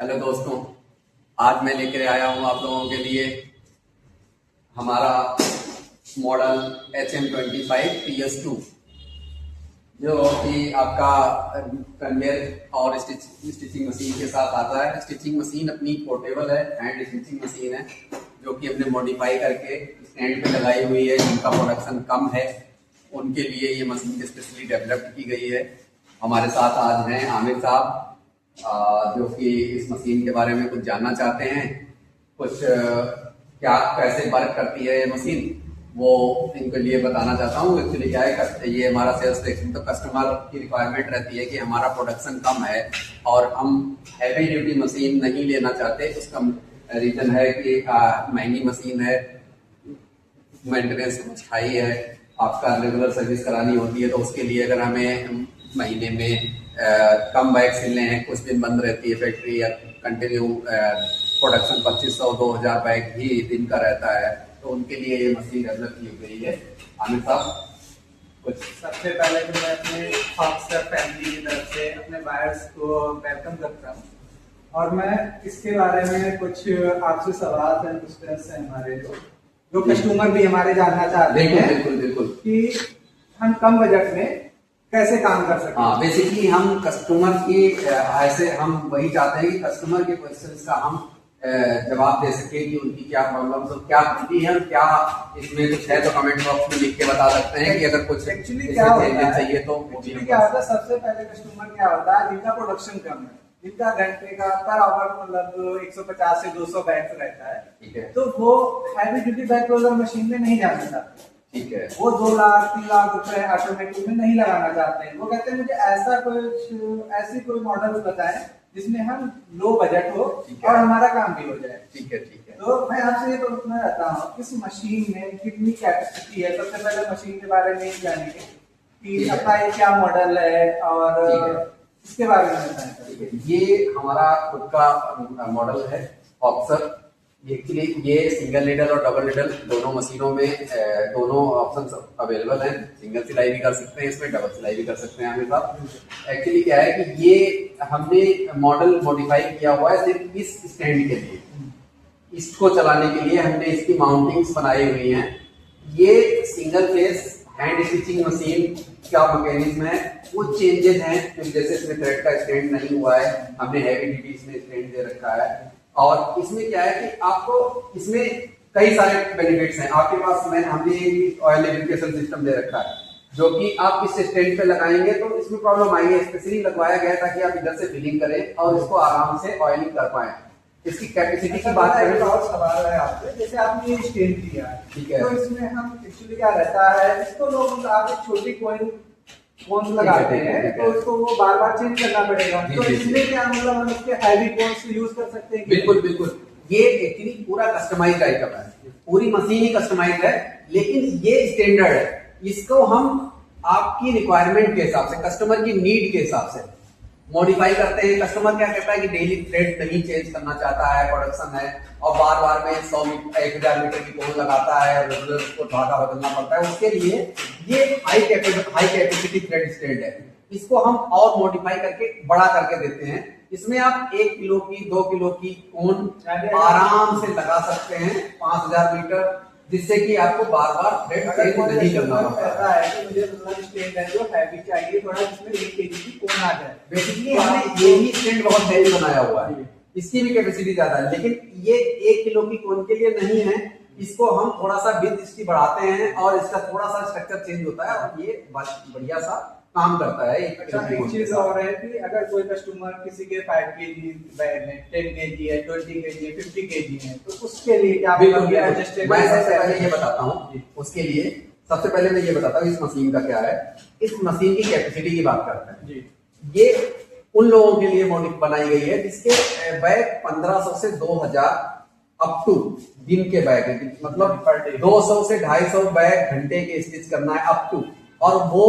Hello दोस्तों, आज मैं लेकर आया हूं आप लोगों के लिए हमारा मॉडल HM25PS2 जो कि आपका कन्वेयर और स्टिचिंग मशीन के साथ आता है। स्टिचिंग मशीन अपनी पोर्टेबल है, हैंड स्टिचिंग मशीन है जो कि हमने मॉडिफाई करके स्टैंड पे लगाई हुई है। जिनका प्रोडक्शन कम है उनके लिए ये मशीन स्पेशली डेवलप की गई है। हमारे साथ आज हैं आमिर साहब जो कि इस मशीन के बारे में कुछ जानना चाहते हैं। कुछ क्या कैसे वर्क करती है ये मशीन वो इनके लिए बताना चाहता हूँ। एक्चुअली क्या है, ये हमारा सेल्स सेक्शन, तो कस्टमर की रिक्वायरमेंट रहती है कि हमारा प्रोडक्शन कम है और हम हैवी ड्यूटी मशीन नहीं लेना चाहते। उसका रीजन है कि महंगी मशीन है, मेंटेनेंस कुछ हाई है, आपका रेगुलर सर्विस करानी होती है। तो उसके लिए अगर हमें महीने में कम बैग सिलने हैं, कुछ दिन बंद रहती है फैक्ट्री या कंटिन्यू प्रोडक्शन 2500-2000 बैग ही दिन का रहता है, तो उनके लिए ये मशीन डेवलप की गई है। आमिर साहब कुछ। सबसे पहले तो मैं अपने फॉक्सटर फैमिली की तरफ से अपने बायर्स को वेलकम करता हूँ और मैं इसके बारे में कुछ आपसे सवाल हैं, क्वेश्चंस हैं हमारे जो कस्टमर भी हमारे जानना चाहते हैं। बिल्कुल बिल्कुल कि हम कम बजट में कैसे काम कर सकते हैं। हाँ, बेसिकली हम कस्टमर की ऐसे हम वही चाहते हैं कि कस्टमर के क्वेश्चंस का हम जवाब दे सके कि उनकी क्या प्रॉब्लम है, क्या त्रुटि है और क्या इसमें कुछ है। तो कमेंट बॉक्स में लिख के बता सकते हैं कि अगर कुछ एक्चुअली क्या होता है, चाहिए तो क्या होता है, सबसे पहले कस्टमर क्या होता है जिनका प्रोडक्शन कम है, जिनका घंटे का पर आवर मतलब 150 से 200 बैग्स रहता है, ठीक है, तो वो heavy duty bag roller machine में नहीं जाना चाहते। ठीक है, वो 2 लाख 3 लाख रुपए ऑटोमेटिक में नहीं लगाना चाहते हैं। वो कहते हैं मुझे ऐसी कोई मॉडल बताएं जिसमें हम लो बजट हो और हमारा काम भी हो जाए। ठीक है, ठीक है। तो मैं आपसे ये पूछना चाहता हूँ इस मशीन में कितनी कैपेसिटी है। सबसे पहले मशीन के बारे में जानेंगे कि अपना ये क्या मॉडल है और इसके बारे में बताएं। ये हमारा खुद का मॉडल है ऑप्शन। एक्चुअली ये सिंगल नीडल और डबल नीडल दोनों मशीनों में दोनों ऑप्शन अवेलेबल हैं। सिंगल सिलाई भी कर सकते हैं, इसमें डबल सिलाई भी कर सकते हैं। हमें साहब एक्चुअली क्या है कि ये हमने मॉडल मॉडिफाई किया हुआ है सिर्फ इस स्टैंड के लिए। इसको चलाने के लिए हमने इसकी माउंटिंग्स बनाई हुई हैं। ये single phase hand stitching machine का मैकेनिज्म है, वो चेंजेस हैं क्योंकि जैसे इसमें थ्रेड का स्टैंड नहीं हुआ है, हमने हैवी ड्यूटी इसमें स्टैंड दे रखा है। और इसमें क्या है कि आपको इसमें कई सारे बेनिफिट्स हैं। आपके पास हमने ऑयल लुब्रिकेशन सिस्टम दे रखा है जो कि आप इस स्टैंड पे लगाएंगे तो इसमें प्रॉब्लम आई है, स्पेशली लगवाया गया ताकि आप इधर से फिलिंग करें और इसको आराम से ऑयलिंग कर पाए। इसकी कैपेसिटी की बात करें तो और सवाल है आपसे, जैसे आपने ये स्टैंड दिया है, ठीक है, तो इसमें हम एक्चुअली क्या रहता है, इसको लोग आप एक छोटी कॉइन्स लगाते हैं तो उसको वो बार बार चेंज करना पड़ेगा। तो इसमें क्या मतलब हम इसके हैवी कॉइन्स यूज कर सकते हैं? बिल्कुल बिल्कुल। ये एक्चुअली पूरा कस्टमाइज्ड आइटम है, पूरी मशीन ही कस्टमाइज्ड है, लेकिन ये स्टैंडर्ड है। इसको हम आपकी रिक्वायरमेंट के हिसाब से, कस्टमर की नीड के हिसाब से मॉडिफाई करते हैं। कस्टमर क्या कहता है कि डेली थ्रेड नहीं चेंज करना चाहता है, प्रोडक्शन है और बार बार में 1000 मीटर की कोन लगाता है, रेगुलर उसको धागा बदलना पड़ता है। उसके लिए ये हाई कैपेसिटी थ्रेड स्टैंड है। इसको हम और मॉडिफाई करके बड़ा करके देते हैं। इसमें आप 1 किलो की 2 किलो की कोन आराम से लगा सकते हैं 5000 मीटर, जिससे कि आपको बार बार थ्रेड चेंज नहीं करना पड़ता है कि मुझे मतलब स्टैंड है जो हैवी चाहिए, थोड़ा जिसमें 1 केजी की कोन आ जाए। बेसिकली हमने ये ही स्टैंड बहुत हैवी बनाया हुआ है, इसकी भी कैपेसिटी ज्यादा है, लेकिन ये 1 किलो की कोन के लिए नहीं है। इसको हम थोड़ा सा विड्थ इसकी बढ़ाते हैं और इसका थोड़ा सा स्ट्रक्चर चेंज होता है और ये बढ़िया सा काम करता है। एक चीज और है कि अगर कोई कस्टमर किसी के 5 केजी बैग है, 10 केजी है, 20 केजी है, 50 केजी है, तो उसके लिए क्या एडजस्टेबल? मैं सबसे पहले ये बताता हूँ उसके लिए। सबसे पहले मैं ये बताता हूँ इस मशीन का क्या है। इस मशीन की कैपेसिटी की बात करते हैं जी। ये उन लोगों के लिए बनाई गई है जिसके बैग 1500 से 2000 अप टू दिन के बैग है, मतलब 200 से 250 बैग घंटे के स्टिच करना है अप टू। और वो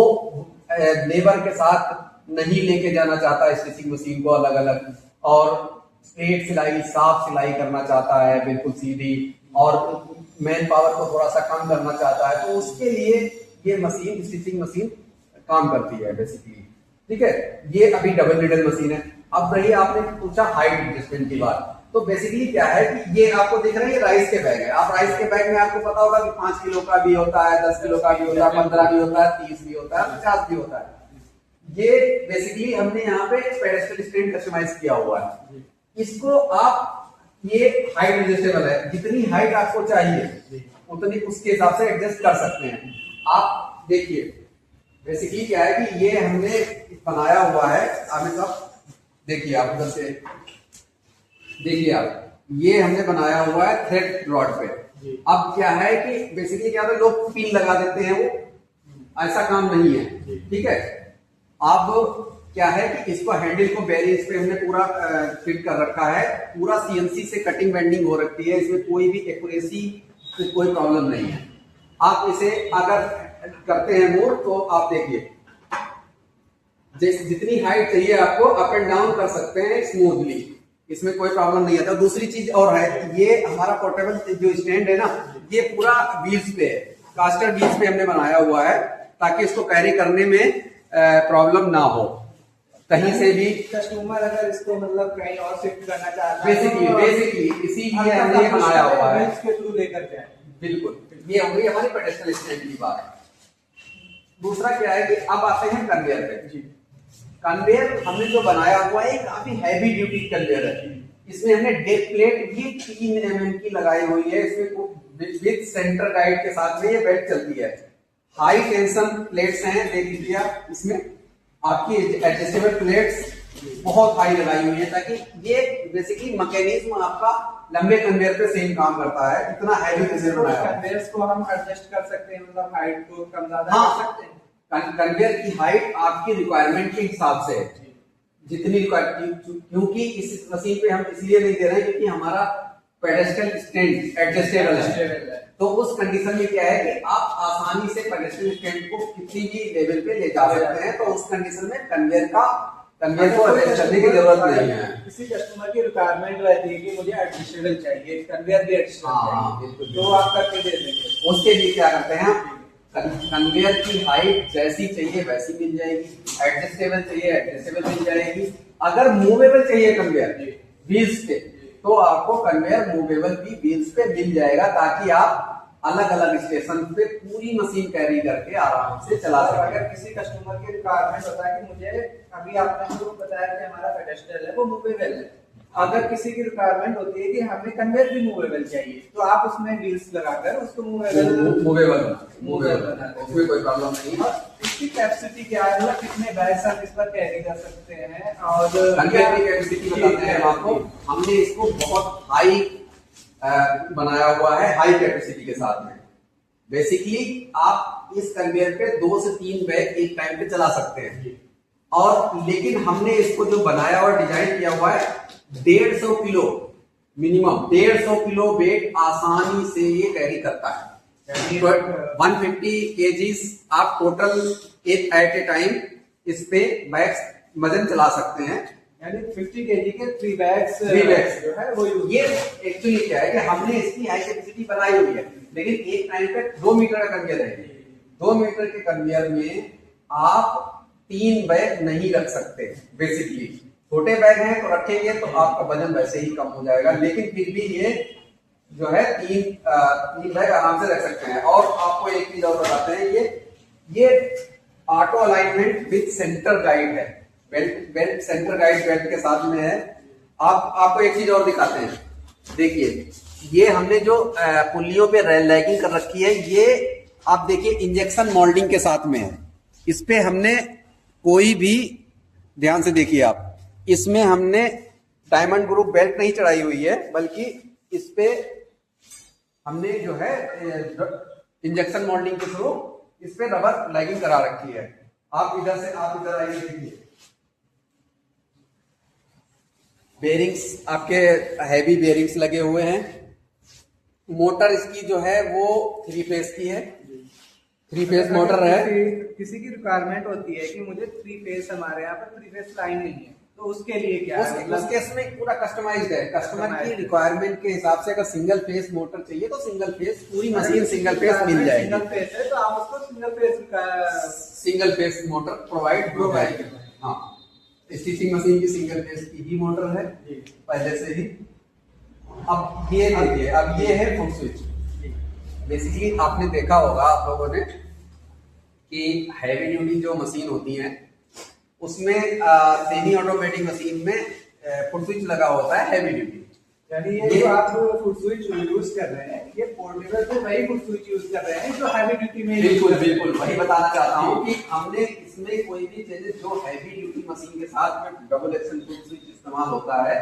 लेबर के साथ नहीं लेके जाना चाहता स्टिचिंग मशीन को अलग अलग, और स्ट्रेट सिलाई, साफ सिलाई करना चाहता है बिल्कुल सीधी, और मैन पावर को थोड़ा सा कम करना चाहता है, तो उसके लिए ये मशीन, स्टिचिंग मशीन काम करती है बेसिकली। ठीक है, ये अभी डबल नीडल मशीन है। अब रही आपने पूछा हाइट एडजस्टमेंट की बात, तो बेसिकली क्या है कि ये आपको दिख रहा है, ये राइस के बैग है। आप राइस के बैग में आपको पता होगा कि 5 किलो का भी होता है, 10 किलो का भी होता है, 15 भी होता है, 30 भी होता है, 50 भी होता है। ये बेसिकली हमने यहाँ पे पेडेस्टल स्टैंड कस्टमाइज किया हुआ है। इसको आप, ये हाइट एडजस्टेबल है, जितनी हाइट आपको चाहिए उतनी उसके हिसाब से एडजस्ट कर सकते हैं। आप देखिए बेसिकली क्या है कि ये हमने बनाया हुआ है, आमिर साहब देखिए, आप उधर से देखिए, आप ये हमने बनाया हुआ है थ्रेड रॉड पे। अब क्या है कि बेसिकली क्या है, लोग पिन लगा देते हैं, वो ऐसा काम नहीं है, ठीक है। अब क्या है कि इसको हैंडल को बेरिंग्स पे हमने पूरा फिट कर रखा है, पूरा सीएनसी से कटिंग बेंडिंग हो रखी है, इसमें कोई भी एक्यूरेसी से कोई प्रॉब्लम नहीं है। आप इसे अगर करते हैं मूव तो आप देखिए जितनी हाइट चाहिए आपको अप एंड डाउन कर सकते हैं स्मूथली, इसमें कोई प्रॉब्लम नहीं आता। दूसरी चीज और है, ये हमारा पोर्टेबल जो स्टैंड है ना, ये पूरा व्हील्स पे है, कास्टर व्हील्स पे हमने बनाया हुआ है, ताकि इसको कैरी करने में प्रॉब्लम ना हो कहीं से भी। कस्टमर अगर इसको मतलब कहीं और शिफ्ट करना चाहता है बेसिकली इसीलिए हमने ये बनाया हुआ है, इसके थ्रू लेकर जाए। बिल्कुल, ये हो गई हमारी पेडेस्टल स्टैंड की बात। दूसरा क्या है कि अब आते हैं कन्वेयर पे। कन्वेयर हमने जो बनाया हुआ है काफी हैवी ड्यूटी कन्वेयर है। इसमें हमने डेक प्लेट भी 3 mm की लगाई हुई है, इसमें विद सेंटर गाइड के साथ में ये बेल्ट चलती है। हाई टेंशन प्लेट्स हैं, देख लीजिए आप, इसमें आपकी एडजस्टेबल प्लेट्स बहुत हाई लगाई हुई है, ताकि ये बेसिकली मैकेनिज्म आपका लंबे कन्वेयर पे सेम काम करता है। इतना हैवी कन्वेयर बनाया है। कन्वेयर्स को हम एडजस्ट कर सकते हैं, मतलब हाइट को कम ज्यादा कर सकते हैं। कन्वेयर की हाइट आपकी रिक्वायरमेंट के हिसाब से है, जितनी क्योंकि इस मशीन पे हम इसलिए नहीं दे रहे हैं क्योंकि हमारा पेडेस्टल स्टैंड एडजस्टेबल है। तो उस कंडीशन में क्या है कि आप आसानी से पेडेस्टल स्टैंड को किसी भी लेवल पे ले जा सकते हैं। तो उस कंडीशन में कन्वेयर को एडजस्ट करने की जरूरत नहीं है। किसी कस्टमर की रिक्वायरमेंट रहती है कि मुझे एडजस्टेबल चाहिए, कन्वेयर भी एडजस्टेबल चाहिए, तो आप करके दे देंगे। उसके लिए क्या करते हैं, कन्वेयर की हाइट जैसी चाहिए वैसी मिल जाएगी, एडजस्टेबल चाहिए एडजस्टेबल मिल जाएगी। अगर मूवेबल चाहिए कन्वेयर व्हील्स पे, तो आपको कन्वेयर मूवेबल भी व्हील्स पे मिल जाएगा, ताकि आप अलग अलग स्टेशन पे पूरी मशीन कैरी करके आराम से चला सकें। अगर किसी कस्टमर की रिक्वायरमेंट होता है कि मुझे, अभी आपने हमको बताया कि हमारा पेडेस्टल है वो मूवेबल है, अगर किसी की रिक्वायरमेंट होती है कि हमें कन्वेयर भी मूवेबल चाहिए, तो आप उसमें व्हील्स लगाकर उसको मूवेबल उसमें कोई प्रॉब्लम नहीं है। इसकी कैपेसिटी क्या है, मतलब कितने बैग्स आप इस पर कैरी कर सकते हैं, और कन्वेयर की कैपेसिटी बताते हैं आपको। हमने इसको बहुत हाई बनाया हुआ है, हाई कैपेसिटी के साथ में। बेसिकली आप इस कन्वेयर पे 2 से 3 बैग एक टाइम पे चला सकते हैं। और लेकिन हमने इसको जो बनाया और डिजाइन किया हुआ है, 150 किलो मिनिमम 150 किलो वेट आसानी से ये कैरी करता है। 150 kgs आप टोटल एट ए टाइम इस पे बैग्स वजन चला सकते हैं। यानी 50 kg के 3 बैग्स जो है वो ये एक्चुअली क्या है कि हमने इसकी हाई कैपेसिटी बनाई हुई है, लेकिन एक टाइम पे 2 मीटर का कन्वेयर है। 2 मीटर के कन्वेयर में आप 3 बैग नहीं रख सकते। बेसिकली छोटे बैग हैं तो रखेंगे तो आपका वजन वैसे ही कम हो जाएगा, लेकिन फिर भी ये जो है 3 बैग आराम से रख सकते हैं। और आपको एक चीज और बताते हैं, ये auto alignment with centre guide है, बेल्ट सेंटर गाइड बेल्ट के साथ में है। आपको एक चीज और दिखाते हैं, देखिए ये हमने जो पुलियों पे लैगिंग कर रखी है, ये आप देखिए इंजेक्शन मोल्डिंग के साथ में है। इस पे हमने कोई भी, ध्यान से देखिए आप, इसमें हमने डायमंड ग्रुप बेल्ट नहीं चढ़ाई हुई है, बल्कि इस पे हमने जो है इंजेक्शन मोल्डिंग के थ्रू इस पे रबर लैगिंग करा रखी है। आप इधर आइए, देखिए बेरिंग्स आपके हैवी बेरिंग्स लगे हुए हैं। मोटर इसकी जो है वो 3 फेज की है, 3 फेज मोटर है। किसी की रिक्वायरमेंट होती है कि मुझे 3 फेज, हमारे यहाँ पर 3 फेज लाइन नहीं है, तो उसके लिए क्या है, उस केस में पूरा कस्टमाइज्ड है। कस्टमर की रिक्वायरमेंट के हिसाब से अगर सिंगल फेज मोटर चाहिए तो सिंगल फेज, पूरी मशीन सिंगल फेज मिल जाएगी। सिंगल फेज है तो आप उसको सिंगल फेज मोटर प्रोवाइड हो जाएगी। हाँ, स्टिचिंग मशीन की सिंगल फेस की ही मोटर है जी पहले से ही। अब ये देखिए, अब ये है फुट स्विच। जी बेसिकली आपने देखा होगा आप लोगों ने कि हैवी ड्यूटी जो मशीन होती है उसमें सेमी ऑटोमेटिक मशीन में फुट स्विच लगा होता है हैवी ड्यूटी। यानी ये जो आप फुट स्विच यूज कर रहे हैं, ये पोर्टेबल तो वही फुट स्विच यूज कर रहे हैं जो हैवी ड्यूटी में बिल्कुल बिल्कुल वही बताना चाहता हूँ कि हमने इसमें कोई भी चेंजेस जो हैवी ड्यूटी मशीन के साथ में डबल एक्शन फुट स्विच इस्तेमाल होता है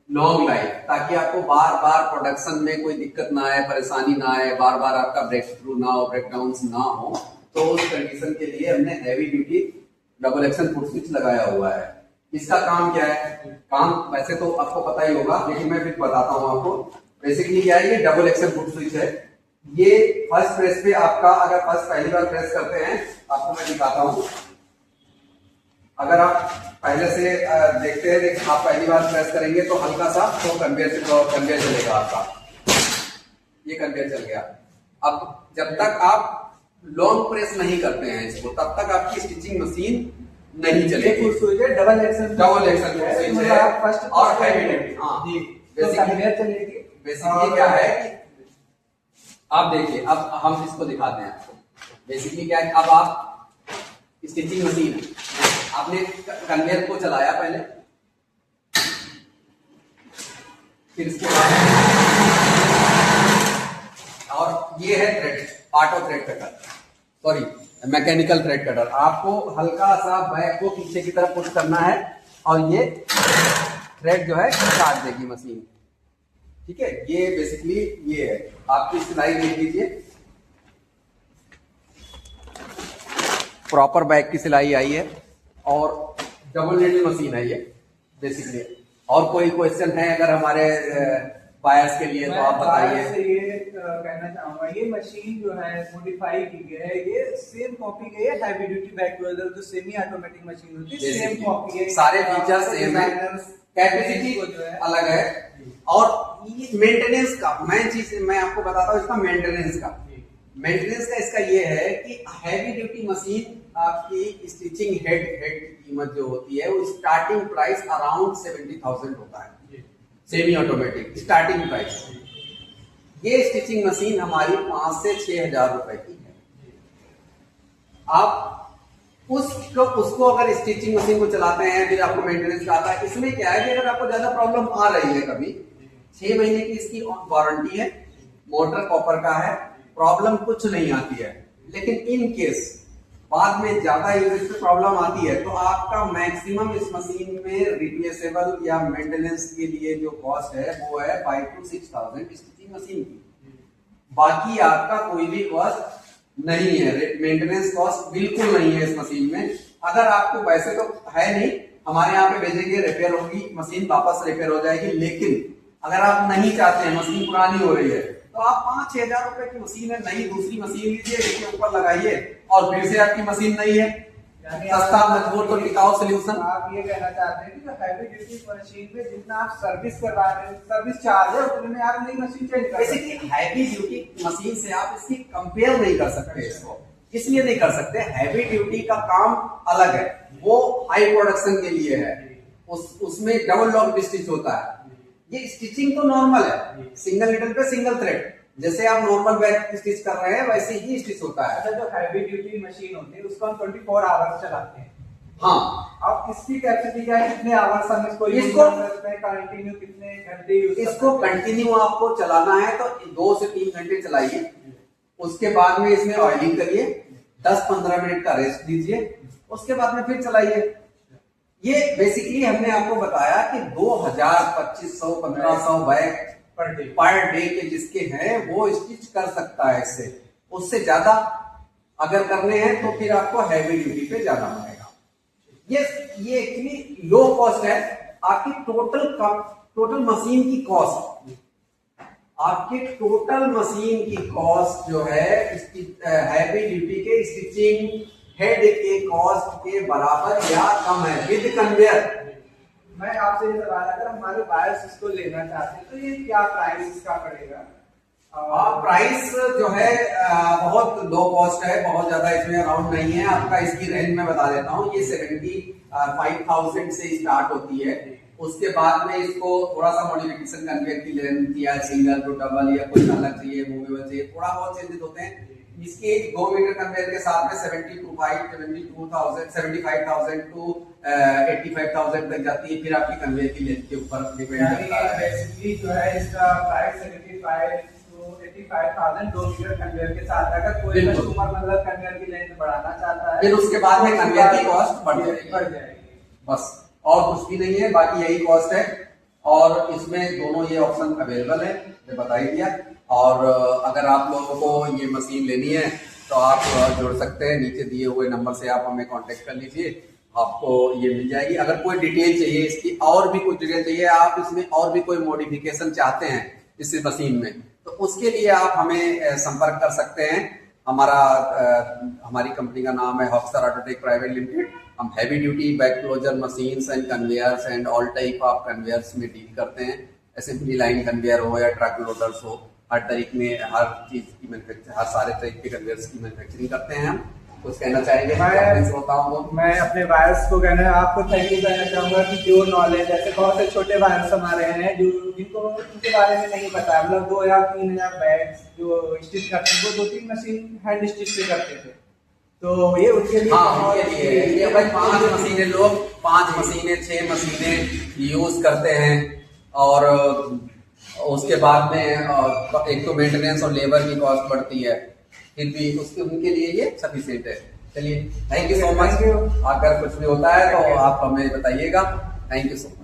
लॉन्ग लाइफ, ताकि आपको बार बार प्रोडक्शन में कोई दिक्कत ना आए, परेशानी ना आए, बार बार आपका ब्रेक थ्रू ना हो, ब्रेक डाउन ना हो, तो उस कंडीशन के लिए हमने heavy duty double action foot switch लगाया हुआ है। इसका काम क्या है? काम वैसे तो आपको पता ही होगा, लेकिन मैं फिर बताता हूँ आपको। बेसिकली क्या है, ये डबल एक्शन फुट स्विच है। ये फर्स्ट प्रेस पे आपका, अगर फर्स्ट पहली बार प्रेस करते हैं, आपको मैं दिखाता हूँ। अगर आप पहले से देखते हैं, आप पहली बार प्रेस करेंगे तो हल्का सा तो कन्वेयर चलेगा आपका, ये कन्वेयर चल गया। अब जब तक आप लॉन्ग प्रेस नहीं करते हैं इसको, तब तक आपकी स्टिचिंग मशीन नहीं चलेगी। डबल एक्शन स्विच है फर्स्ट और हैवी ड्यूटी। हाँ जी, बेसिकली चलेगी। बेसिकली क्या है कि आप देखिए, अब हम इसको दिखाते हैं आपको। बेसिकली क्या है, अब आप स्टिचिंग मशीन है, आपने कन्वेयर को चलाया पहले, फिर इसके बाद और ये है thread, auto thread cutter, sorry mechanical thread cutter. आपको हल्का सा बैक को पीछे की तरफ पुश करना है और ये थ्रेड जो है काट देगी मशीन। ठीक है, ये बेसिकली ये है। आपकी सिलाई देख लीजिए, प्रॉपर बैक की सिलाई आई है और डबल नीडल मशीन है ये बेसिकली। और कोई क्वेश्चन है अगर हमारे बायर्स के लिए तो आप बताइए। ये कहना चाहूंगा, ये मशीन जो है मॉडिफाई की गई है, ये सेम कॉपी की है हैवी ड्यूटी बैक वेल्डर जो सेमी ऑटोमेटिक मशीन होती है, सेम कॉपी है। सारे फीचर्स सेम है, कैपेसिटी अलग है। और मेंटेनेंस का मेन चीज मैं आपको बताता हूँ, इसका मेंटेनेंस का इसका ये है कि हैवी ड्यूटी मशीन आपकी स्टिचिंग हेड की कीमत जो होती है वो स्टार्टिंग प्राइस अराउंड 70,000 होता है, सेमी ऑटोमेटिक स्टार्टिंग प्राइस। ये स्टिचिंग मशीन हमारी 5 से 6,000 रुपए की है। आप उसको अगर स्टिचिंग मशीन को चलाते हैं, फिर आपको मेंटेनेंस का आता है। इसमें क्या है कि अगर आपको ज्यादा प्रॉब्लम आ रही है, कभी 6 महीने की इसकी वारंटी है, मोटर कॉपर का है, प्रॉब्लम कुछ नहीं आती है। लेकिन इन केस बाद में ज्यादा यूजेज पे प्रॉब्लम आती है तो आपका मैक्सिमम इस मशीन में रिप्लेसेबल या मेंटेनेंस के लिए जो कॉस्ट है वो है 5 to 6,000 स्टिचिंग मशीन की। बाकी आपका कोई भी कॉस्ट नहीं है, मेंटेनेंस कॉस्ट बिल्कुल नहीं है इस मशीन में। अगर आपको वैसे तो है नहीं, हमारे यहाँ पे भेजेंगे, रिपेयर होगी मशीन, वापस रिपेयर हो जाएगी। लेकिन अगर आप नहीं चाहते हैं, मशीन पुरानी हो रही है, तो आप 5-6 हजार रुपए की मशीन है, नई दूसरी मशीन लीजिए, इसके ऊपर लगाइए और फिर से आपकी मशीन नहीं है। सस्ता, मजबूत और टिकाऊ सोल्यूशन। आप ये कहना चाहते हैं कि जो हैवी ड्यूटी मशीन में जितना आप सर्विस करवा रहे हैं, सर्विस चार्ज है, उतने में आप नई मशीन चेंज कर सकते हैं। हैवी ड्यूटी मशीन से आप इसकी कंपेयर नहीं कर सकते, इसको इसलिए नहीं कर सकते, हैवी ड्यूटी का काम अलग है, वो हाई प्रोडक्शन के लिए है, उसमें डबल लॉक स्टिच होता है। ये स्टिचिंग तो नॉर्मल है, सिंगल नीडल पे सिंगल थ्रेड, जैसे आप नॉर्मल बैक स्टिच कर रहे हैं वैसे ही स्टिच होता है। अच्छा, जो हैवी ड्यूटी मशीन होती है उसको हम 24 आवर्स चलाते हैं। हाँ, अब इसकी कैपेसिटी क्या है, कितने आवर्स हम इसको कंटिन्यू कितने घंटे यूज इसको कंटिन्यू आपको चलाना है तो 2 से 3 घंटे चलाइए। उसके बाद में इसमें ऑयलिंग करिए, 10-15 मिनट का रेस्ट दीजिए, उसके बाद में फिर चलाइए। ये बेसिकली हमने आपको बताया कि 2000, 2500, 1500 बैग पर डे के जिसके हैं वो स्टिच कर सकता है इससे। उससे ज्यादा अगर करने हैं तो फिर आपको हैवी ड्यूटी पे जाना पड़ेगा। ये एक्चुअली लो कॉस्ट है। आपकी टोटल मशीन की कॉस्ट, आपकी टोटल मशीन की कॉस्ट जो है हैवी ड्यूटी के स्टिचिंग हेड के कॉस्ट के बराबर या कम है विद कन्वेयर। मैं आपसे ये सवाल, अगर हमारे बायर्स इसको लेना चाहते हैं तो ये क्या प्राइस इसका पड़ेगा? प्राइस जो है बहुत लो कॉस्ट है, बहुत ज्यादा इसमें अराउंड नहीं है। आपका इसकी रेंज में बता देता हूँ, ये 75,000 से स्टार्ट होती है। उसके बाद में इसको थोड़ा सा मॉडिफिकेशन करके की लेंथ या सिंगल टू डबल या कुछ अलग चाहिए, मूवेबल चाहिए, थोड़ा बहुत चेंजेस होते हैं। इसके 2 मीटर कन्वेयर के साथ में 75,000 टू 85,000 तक जाती है। फिर आपकी कन्वेयर की लेंथ के ऊपर डिपेंड करता है। बेसिकली जो है इसका प्राइस 75 to 85,000 2 मीटर कन्वेयर के साथ। अगर कोई कस्टमर मतलब कन्वेयर की लेंथ बढ़ाना चाहता है, फिर उसके बाद में कन्वेयर की कॉस्ट बढ़ जाएगी। बस और कुछ भी नहीं है, बाकी यही कॉस्ट है। और इसमें दोनों ये ऑप्शन अवेलेबल है, मैं बता ही दिया। और अगर आप लोगों को ये मशीन लेनी है तो आप जुड़ सकते हैं, नीचे दिए हुए नंबर से आप हमें कांटेक्ट कर लीजिए, आपको ये मिल जाएगी। अगर कोई डिटेल चाहिए इसकी, और भी कुछ डिटेल चाहिए, आप इसमें और भी कोई मॉडिफिकेशन चाहते हैं इस मशीन में, तो उसके लिए आप हमें संपर्क कर सकते हैं। हमारी कंपनी का नाम है हॉक्सर ऑटोटेक प्राइवेट लिमिटेड। हम heavy duty bag closer machines and conveyors and all type of conveyors में डील करते हैं। असेंबली लाइन कन्वेयर हो या ट्रक लोडर्स हो, हर तरीके में हर चीज की मैन्युफैक्चर, हर सारे टाइप के कन्वेयर्स की मैन्युफैक्चरिंग करते हैं हम। कुछ कहना चाहेंगे मैं अपने वायर्स को कहना आपको थैंक यू कहना चाहूंगा कि जो नॉलेज, ऐसे बहुत से छोटे वायर्स हमारे हैं जो जिनको उनके बारे में नहीं पता है। मतलब 2 या 3 या बैग्स जो स्टिच करते हैं, वो 2-3 मशीन हैंड स्टिच से करते थे, तो ये उनके लिए ये भाई 5 मशीनें लोग 5 मशीनें 6 मशीनें यूज करते हैं। और उसके बाद में एक तो मेंटेनेंस और लेबर की कॉस्ट बढ़ती है, फिर भी उनके लिए ये सफिशिएंट है। चलिए, थैंक यू सो मच। अगर कुछ भी होता है तो आप हमें बताइएगा। Thank you so much.